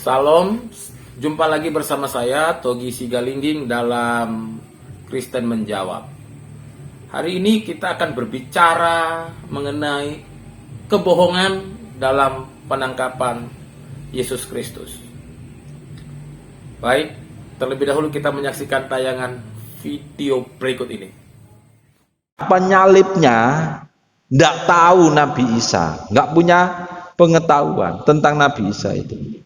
Salam, jumpa lagi bersama saya Togi Sigalingging dalam Kristen Menjawab. Hari ini kita akan berbicara mengenai kebohongan dalam penangkapan Yesus Kristus. Baik, terlebih dahulu kita menyaksikan tayangan video berikut ini. Penyalibnya tidak tahu Nabi Isa, nggak punya pengetahuan tentang Nabi Isa itu.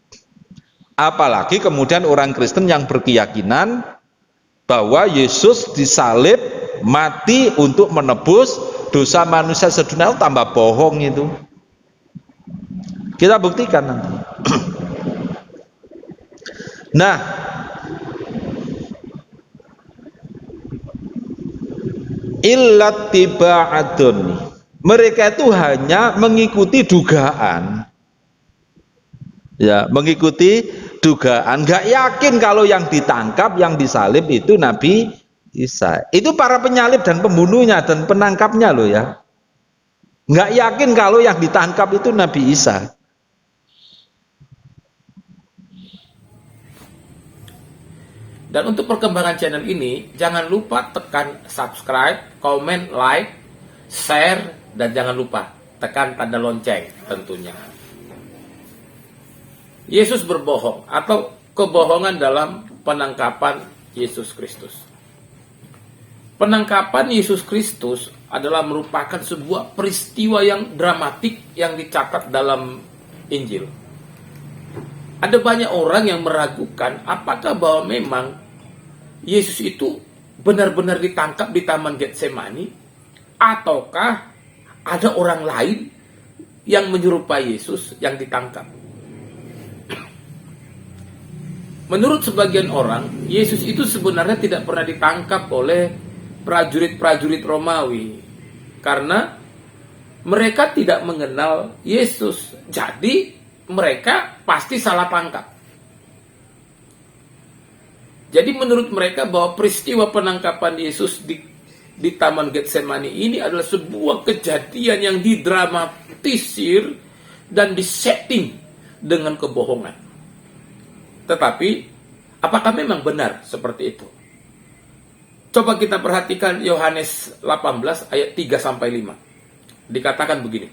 Apalagi kemudian orang Kristen yang berkeyakinan bahwa Yesus disalib mati untuk menebus dosa manusia sedunia, tambah bohong itu. Kita buktikan nanti. Nah, illat tiba'adun, mereka itu hanya mengikuti dugaan, ya, mengikuti dugaan, nggak yakin kalau yang ditangkap, yang disalib itu Nabi Isa. Itu para penyalib dan pembunuhnya dan penangkapnya loh ya, nggak yakin kalau yang ditangkap itu Nabi Isa. Dan untuk perkembangan channel ini, jangan lupa tekan subscribe, komen, like, share, dan jangan lupa tekan tanda lonceng tentunya. Yesus berbohong atau kebohongan dalam penangkapan Yesus Kristus. Penangkapan Yesus Kristus adalah merupakan sebuah peristiwa yang dramatik yang dicatat dalam Injil. Ada banyak orang yang meragukan apakah bahwa memang Yesus itu benar-benar ditangkap di Taman Getsemani, ataukah ada orang lain yang menyerupai Yesus yang ditangkap. Menurut sebagian orang, Yesus itu sebenarnya tidak pernah ditangkap oleh prajurit-prajurit Romawi karena mereka tidak mengenal Yesus. Jadi mereka pasti salah tangkap. Jadi menurut mereka bahwa peristiwa penangkapan Yesus di Taman Getsemani ini adalah sebuah kejadian yang didramatisir dan disetting dengan kebohongan. Tetapi apakah memang benar seperti itu? Coba kita perhatikan Yohanes 18 ayat 3-5. Dikatakan begini.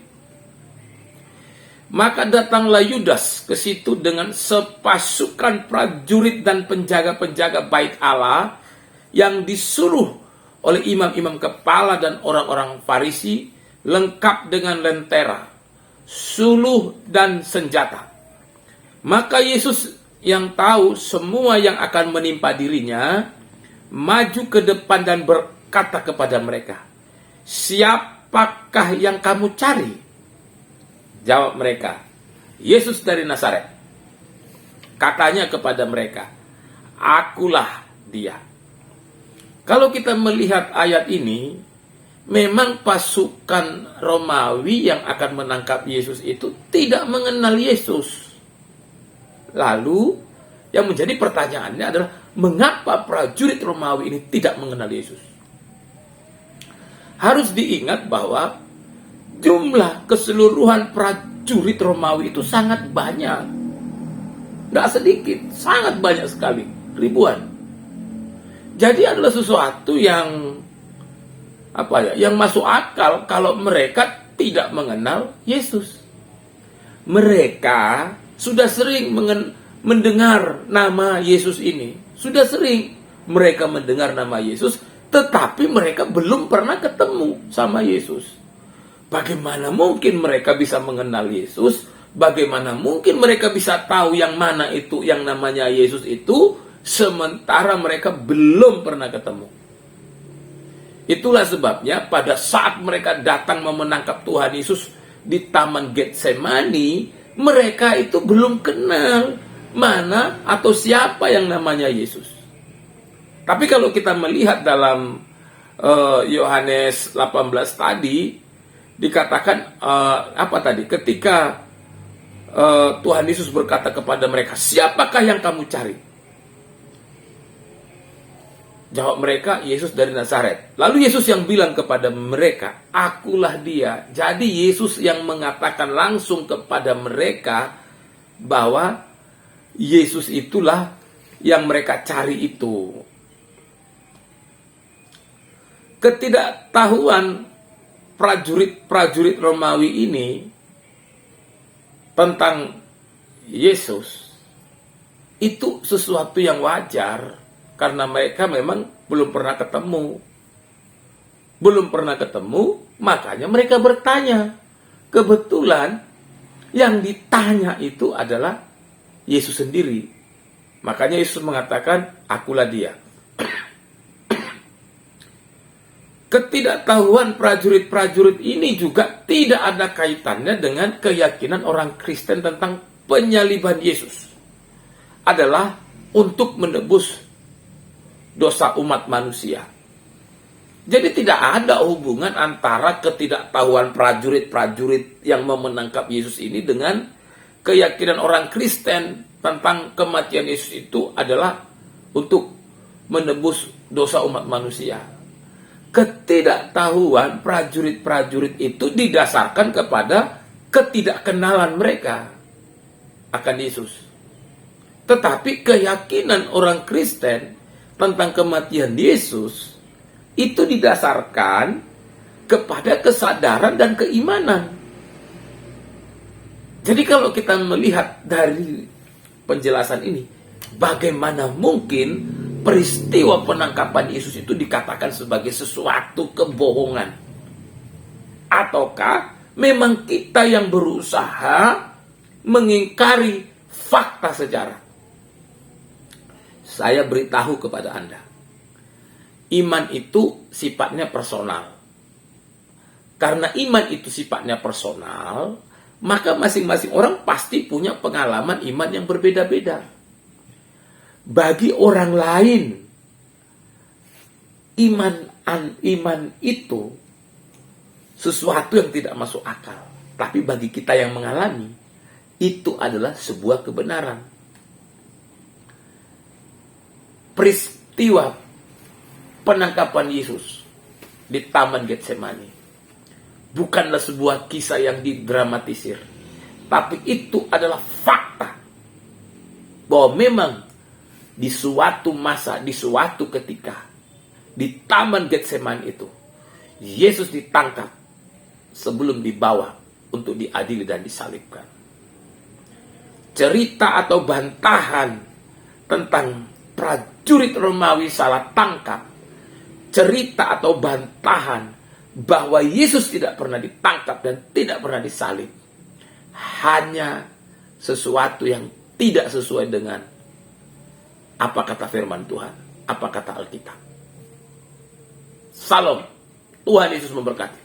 Maka datanglah Yudas ke situ dengan sepasukan prajurit dan penjaga-penjaga bait Allah yang disuruh oleh imam-imam kepala dan orang-orang Farisi, lengkap dengan lentera, suluh dan senjata. Maka Yesus yang tahu semua yang akan menimpa dirinya, maju ke depan dan berkata kepada mereka, "Siapakah yang kamu cari?" Jawab mereka, "Yesus dari Nazaret." Katanya kepada mereka, "Akulah dia." Kalau kita melihat ayat ini, memang pasukan Romawi yang akan menangkap Yesus itu tidak mengenal Yesus. Lalu, yang menjadi pertanyaannya adalah, mengapa prajurit Romawi ini tidak mengenal Yesus? Harus diingat bahwa jumlah keseluruhan prajurit Romawi itu sangat banyak. Nggak sedikit, sangat banyak sekali, ribuan. Jadi adalah sesuatu yang yang masuk akal kalau mereka tidak mengenal Yesus. Mereka sudah sering mendengar nama Yesus ini. Sudah sering mereka mendengar nama Yesus, tetapi mereka belum pernah ketemu sama Yesus. Bagaimana mungkin mereka bisa mengenal Yesus? Bagaimana mungkin mereka bisa tahu yang mana itu yang namanya Yesus itu, sementara mereka belum pernah ketemu? Itulah sebabnya pada saat mereka datang menangkap Tuhan Yesus di Taman Getsemani, mereka itu belum kenal mana atau siapa yang namanya Yesus. Tapi kalau kita melihat dalam Yohanes 18 tadi, dikatakan ketika Tuhan Yesus berkata kepada mereka, "Siapakah yang kamu cari?" Jawab mereka, "Yesus dari Nazaret." Lalu Yesus yang bilang kepada mereka, "Akulah dia." Jadi Yesus yang mengatakan langsung kepada mereka bahwa Yesus itulah yang mereka cari itu. Ketidaktahuan prajurit-prajurit Romawi ini tentang Yesus itu sesuatu yang wajar, karena mereka memang belum pernah ketemu. Belum pernah ketemu, makanya mereka bertanya. Kebetulan yang ditanya itu adalah Yesus sendiri. Makanya Yesus mengatakan, akulah dia. Ketidaktahuan prajurit-prajurit ini juga tidak ada kaitannya dengan keyakinan orang Kristen tentang penyaliban Yesus. Adalah untuk menebus dosa umat manusia. Jadi tidak ada hubungan antara ketidaktahuan prajurit-prajurit yang mau menangkap Yesus ini dengan keyakinan orang Kristen tentang kematian Yesus itu adalah untuk menebus dosa umat manusia. Ketidaktahuan prajurit-prajurit itu didasarkan kepada ketidakkenalan mereka akan Yesus. Tetapi keyakinan orang Kristen tentang kematian Yesus itu didasarkan kepada kesadaran dan keimanan. Jadi kalau kita melihat dari penjelasan ini, bagaimana mungkin peristiwa penangkapan Yesus itu dikatakan sebagai sesuatu kebohongan? Ataukah memang kita yang berusaha mengingkari fakta sejarah? Saya beritahu kepada Anda, iman itu sifatnya personal. Karena iman itu sifatnya personal, maka masing-masing orang pasti punya pengalaman iman yang berbeda-beda. Bagi orang lain, iman itu sesuatu yang tidak masuk akal. Tapi bagi kita yang mengalami, itu adalah sebuah kebenaran. Peristiwa penangkapan Yesus di Taman Getsemani bukanlah sebuah kisah yang didramatisir, tapi itu adalah fakta bahwa memang di suatu masa, di suatu ketika di Taman Getsemani itu Yesus ditangkap sebelum dibawa untuk diadili dan disalibkan. Cerita atau bantahan tentang prajurit Romawi salah tangkap, cerita atau bantahan bahwa Yesus tidak pernah ditangkap dan tidak pernah disalib, hanya sesuatu yang tidak sesuai dengan apa kata firman Tuhan, apa kata Alkitab. Salam, Tuhan Yesus memberkati.